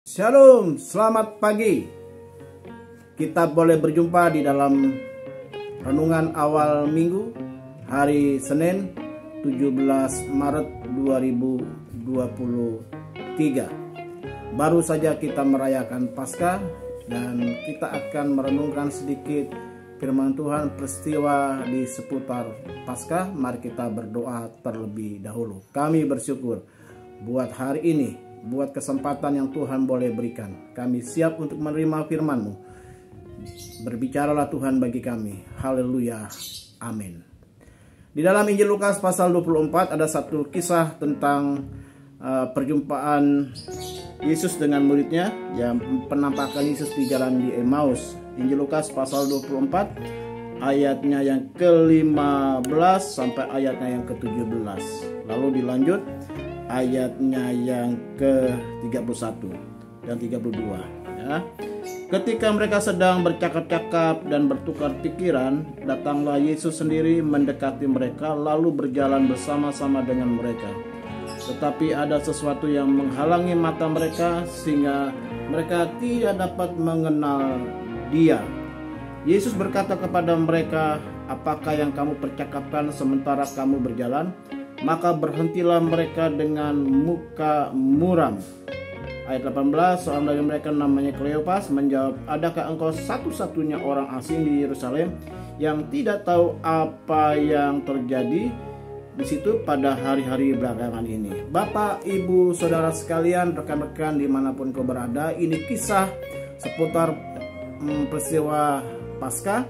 Shalom, selamat pagi. Kita boleh berjumpa di dalam renungan awal minggu hari Senin 17 Maret 2023. Baru saja kita merayakan Paskah dan kita akan merenungkan sedikit firman Tuhan, peristiwa di seputar Paskah. Mari kita berdoa terlebih dahulu. Kami bersyukur buat hari ini, buat kesempatan yang Tuhan boleh berikan. Kami siap untuk menerima firman-Mu. Berbicaralah Tuhan bagi kami. Haleluya. Amin. Di dalam Injil Lukas pasal 24 ada satu kisah tentang perjumpaan Yesus dengan muridnya, yang penampakan Yesus di jalan di Emmaus. Injil Lukas pasal 24 ayatnya yang ke-15 sampai ayatnya yang ke-17. Lalu dilanjut ayatnya yang ke-31 dan 32 ya. Ketika mereka sedang bercakap-cakap dan bertukar pikiran, datanglah Yesus sendiri mendekati mereka lalu berjalan bersama-sama dengan mereka. Tetapi ada sesuatu yang menghalangi mata mereka sehingga mereka tidak dapat mengenal Dia. Yesus berkata kepada mereka, "Apakah yang kamu percakapkan sementara kamu berjalan?" Maka berhentilah mereka dengan muka muram. Ayat 18, seorang dari mereka namanya Kleopas menjawab, "Adakah engkau satu-satunya orang asing di Yerusalem yang tidak tahu apa yang terjadi di situ pada hari-hari belakangan ini?" Bapak, Ibu, Saudara sekalian, rekan-rekan dimanapun kau berada, ini kisah seputar peristiwa Paskah.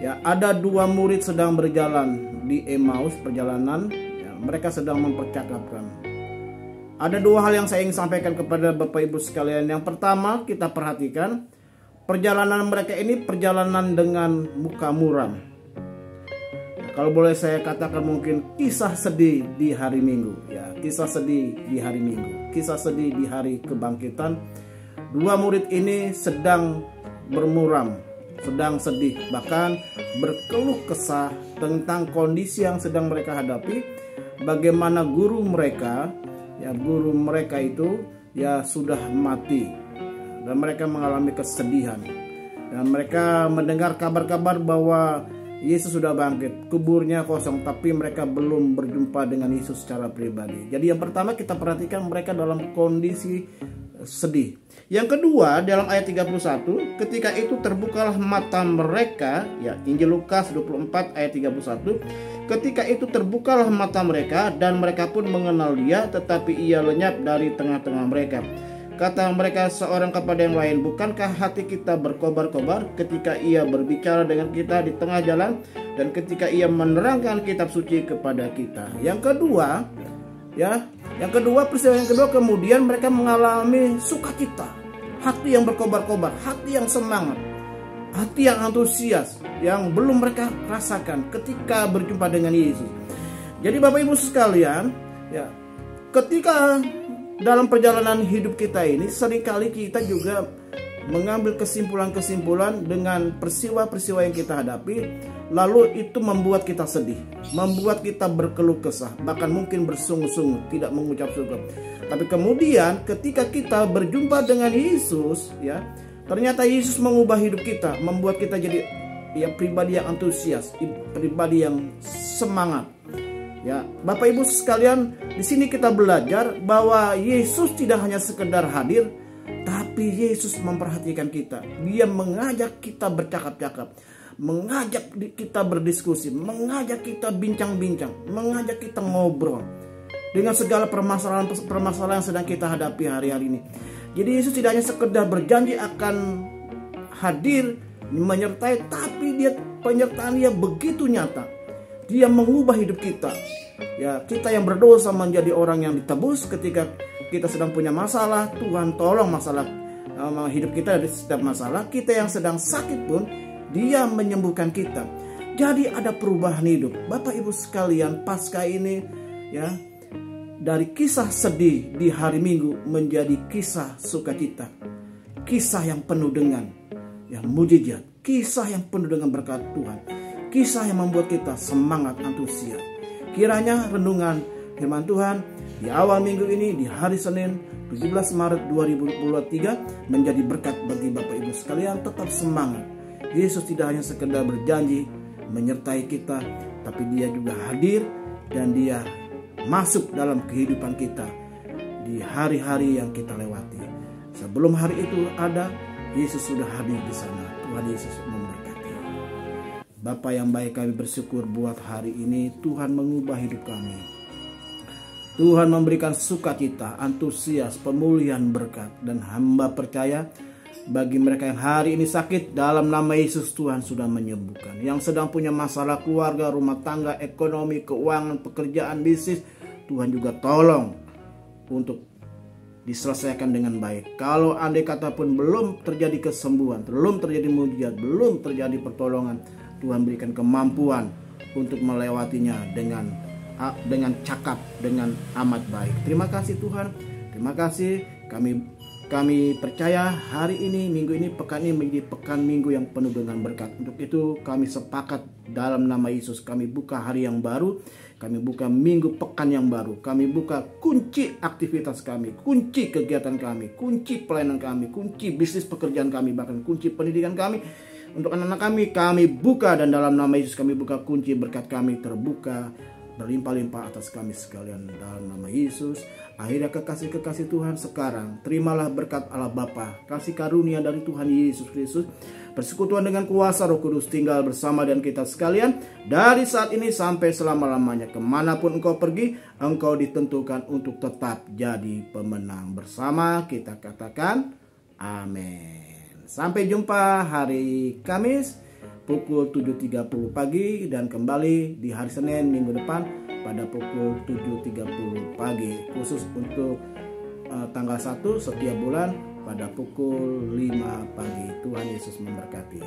Ya, ada dua murid sedang berjalan di Emmaus, perjalanan. Mereka sedang mempercakapkan. Ada dua hal yang saya ingin sampaikan kepada Bapak Ibu sekalian. Yang pertama, kita perhatikan perjalanan mereka ini perjalanan dengan muka muram. Kalau boleh saya katakan mungkin kisah sedih di hari Minggu. Ya, kisah sedih di hari Minggu. Kisah sedih di hari kebangkitan. Dua murid ini sedang bermuram, sedang sedih, bahkan berkeluh kesah tentang kondisi yang sedang mereka hadapi. Bagaimana guru mereka itu ya sudah mati dan mereka mengalami kesedihan, dan mereka mendengar kabar-kabar bahwa Yesus sudah bangkit, kuburnya kosong, tapi mereka belum berjumpa dengan Yesus secara pribadi. Jadi yang pertama kita perhatikan mereka dalam kondisi sedih. Yang kedua, dalam ayat 31, ketika itu terbukalah mata mereka, ya, Injil Lukas 24 ayat 31. Ketika itu terbukalah mata mereka dan mereka pun mengenal Dia, tetapi Ia lenyap dari tengah-tengah mereka. Kata mereka seorang kepada yang lain, "Bukankah hati kita berkobar-kobar ketika Ia berbicara dengan kita di tengah jalan dan ketika Ia menerangkan kitab suci kepada kita?" Yang kedua, peristiwa yang kedua, kemudian mereka mengalami sukacita, hati yang berkobar-kobar, hati yang semangat, hati yang antusias yang belum mereka rasakan ketika berjumpa dengan Yesus. Jadi Bapak Ibu sekalian, ya, ketika dalam perjalanan hidup kita ini seringkali kita juga mengambil kesimpulan-kesimpulan dengan peristiwa-peristiwa yang kita hadapi, lalu itu membuat kita sedih, membuat kita berkeluh kesah, bahkan mungkin bersungut-sungut, tidak mengucap syukur. Tapi kemudian ketika kita berjumpa dengan Yesus, ya, ternyata Yesus mengubah hidup kita, membuat kita jadi pribadi yang antusias, pribadi yang semangat. Ya, Bapak Ibu sekalian, di sini kita belajar bahwa Yesus tidak hanya sekedar hadir, tapi Yesus memperhatikan kita. Dia mengajak kita bercakap-cakap, mengajak kita berdiskusi, mengajak kita bincang-bincang, mengajak kita ngobrol dengan segala permasalahan yang sedang kita hadapi hari-hari ini. Jadi Yesus tidak hanya sekedar berjanji akan hadir, menyertai, tapi penyertaan Dia begitu nyata. Dia mengubah hidup kita. Ya, kita yang berdosa menjadi orang yang ditebus. Ketika kita sedang punya masalah, Tuhan tolong hidup kita dari setiap masalah. Kita yang sedang sakit pun Dia menyembuhkan kita. Jadi ada perubahan hidup. Bapak Ibu sekalian, Paskah ini, ya, dari kisah sedih di hari Minggu menjadi kisah sukacita. Kisah yang penuh dengan mujizat, kisah yang penuh dengan berkat Tuhan, kisah yang membuat kita semangat, antusias. Kiranya renungan firman Tuhan di awal minggu ini, di hari Senin, 17 Maret 2023 menjadi berkat bagi Bapak Ibu sekalian. Tetap semangat. Yesus tidak hanya sekedar berjanji menyertai kita, tapi Dia juga hadir dan Dia masuk dalam kehidupan kita di hari-hari yang kita lewati. Sebelum hari itu ada, Yesus sudah hadir di sana. Tuhan Yesus memberkati. Bapa yang baik, kami bersyukur buat hari ini Tuhan mengubah hidup kami. Tuhan memberikan sukacita, antusias, pemulihan, berkat, dan hamba percaya bagi mereka yang hari ini sakit, dalam nama Yesus Tuhan sudah menyembuhkan. Yang sedang punya masalah keluarga, rumah tangga, ekonomi, keuangan, pekerjaan, bisnis, Tuhan juga tolong untuk diselesaikan dengan baik. Kalau andai kata pun belum terjadi kesembuhan, belum terjadi mujizat, belum terjadi pertolongan, Tuhan berikan kemampuan untuk melewatinya dengan cakap, dengan amat baik. Terima kasih Tuhan. Terima kasih. Kami percaya hari ini, minggu ini, pekan ini menjadi pekan minggu yang penuh dengan berkat. Untuk itu kami sepakat dalam nama Yesus, kami buka hari yang baru, kami buka minggu pekan yang baru, kami buka kunci aktivitas kami, kunci kegiatan kami, kunci pelayanan kami, kunci bisnis pekerjaan kami, bahkan kunci pendidikan kami. Untuk anak-anak kami buka, dan dalam nama Yesus kami buka kunci berkat kami terbuka berlimpah-limpah atas kami sekalian dalam nama Yesus. Akhirnya kekasih-kekasih Tuhan sekarang, terimalah berkat Allah Bapa, kasih karunia dari Tuhan Yesus Kristus, persekutuan dengan kuasa Roh Kudus tinggal bersama dan kita sekalian dari saat ini sampai selama-lamanya. Kemanapun engkau pergi, engkau ditentukan untuk tetap jadi pemenang. Bersama kita katakan amin. Sampai jumpa hari Kamis pukul 7.30 pagi, dan kembali di hari Senin minggu depan pada pukul 7.30 pagi, khusus untuk tanggal 1 setiap bulan pada pukul 5 pagi. Tuhan Yesus memberkati.